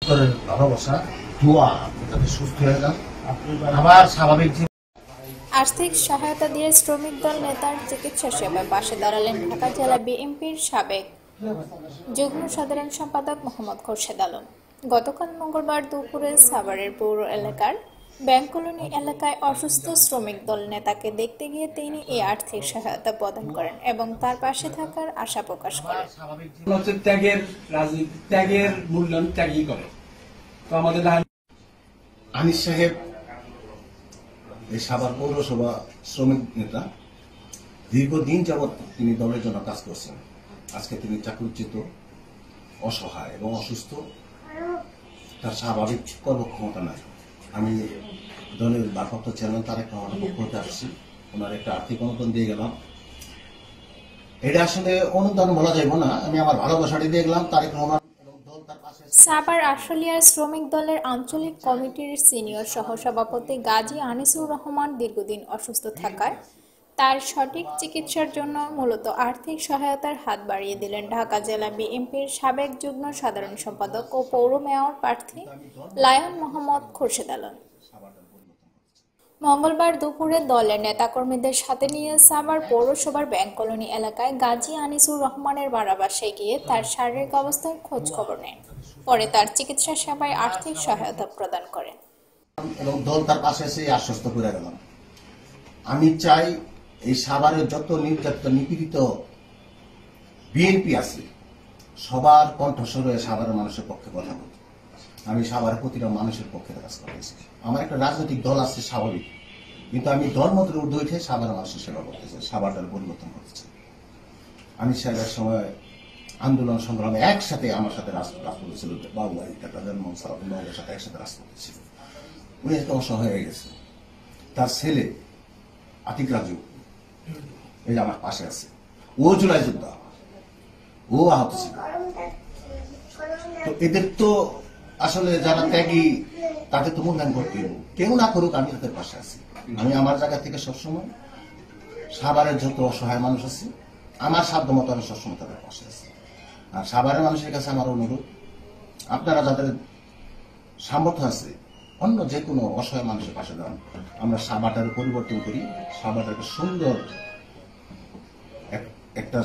ভালোবাসা দোয়া যাতে সুস্থ হয়ে যান আবার স্বাভাবিক জীবন। আর্থিক সহায়তা দিয়ে শ্রমিক দল নেতার চিকিৎসা সেবায় পাশে দাঁড়ালেন ঢাকা জেলা বিএনপির সাবেক যুগ্ম সাধারণ সম্পাদক মোহাম্মদ খোরশেদ আলম। গতকাল মঙ্গলবার দুপুরে সাভারের পৌর এলাকার ব্যাংক কলোনি এলাকায় অসুস্থ শ্রমিক দল নেতাকে দেখতে গিয়ে তিনি এই আর্থিক সহায়তা প্রদান করেন এবং তার পাশে থাকার আশা প্রকাশ করেন। ত্যাগের মূল্যায়ন ত্যাগই করে। তো আমাদের আনিস সাহেব এই সাভার পৌরসভা শ্রমিক নেতা, দীর্ঘদিন যাবৎ তিনি দলের জন্য কাজ করছেন। আজকে তিনি চাকরিচ্যুত, অসহায় এবং অসুস্থ, তার স্বাভাবিক কর্মক্ষমতা নাই। আমি দলের ভারপ্রাপ্ত চেয়ারম্যান তারেক রহমানের পক্ষ হতে আসছি, ওনার একটা আর্থিক অনুদান দিয়ে গেলাম। এটা আসলে অনুদান বলা যাইব না, আমি আমার ভালোবাসাটি দিয়ে গেলাম। তারেক রহমান সাভার আশুলিয়ার শ্রমিক দলের আঞ্চলিক কমিটির সিনিয়র সহসভাপতি গাজী আনিসুর রহমান দীর্ঘদিন অসুস্থ থাকায় তার সঠিক চিকিৎসার জন্য মূলত আর্থিক সহায়তার হাত বাড়িয়ে দিলেন ঢাকা জেলা বিএনপির সাবেক যুগ্ম সাধারণ সম্পাদক ও পৌর মেয়র প্রার্থী লায়ন মোহাম্মদ খোরশেদ আলম। মঙ্গলবার দুপুরে দলের নেতাকর্মীদের সাথে নিয়ে সাভার পৌরসভার ব্যাংক কলোনি এলাকায় গাজী আনিসুর রহমানের বাসায় গিয়ে তার শারীরিক অবস্থার খোঁজ খবর নেন। পরে তার চিকিৎসা সেবায় আর্থিক সহায়তা প্রদান করেন এবং দল তার পাশে এসে আশ্বস্ত করে গেলাম। আমি চাই এই সাভারের যত নির্যাতিত নিপীড়িত বিএনপি আছে সবার কণ্ঠস্বর হয়ে সাভারের মানুষের পক্ষে কথা বলতে। আমি সাভারের প্রতিটা মানুষের পক্ষে কাজ করতেছি। আমার একটা রাজনৈতিক দল আছে স্বাভাবিক, কিন্তু আমি দলমতের ঊর্ধ্বে উঠে সাভারের মানুষের সেবা করতে চাই, সাভারটার পরিবর্তন করতে চাই। আমি সাহেবের সময় আন্দোলন সংগ্রামে একসাথে আমার সাথে রাজপথে ছিল, বাবু ভাই সাথে একসাথে রাজপথে ছিল। উনি একটা অসহায় হয়ে গেছে। তার ছেলে আতিক রাজু এই যে আমার পাশে আছে, ও জুলাই যোদ্ধা, ও আহত ছিল। তো এদের তো আসলে যারা ত্যাগী তাদের তো মূল্যায়ন করতে হবে, কেউ না করুক, আমি তাদের পাশে আছি। আমি আমার জায়গা থেকে সবসময় সাভারের যত অসহায় মানুষ আছে আমার সাধ্য মতো আমি সবসময় তাদের পাশে আছি। আর সাভারের মানুষের কাছে আমার অনুরোধ, আপনারা যাদের সামর্থ্য আছে অন্য যে কোনো অসহায় মানুষের পাশে দাঁড়ান। আমরা সাভারটাকে পরিবর্তন করি, সাভারটাকে সুন্দর একটা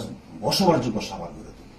বসবাসযোগ্য সাভার গড়ে তুলি।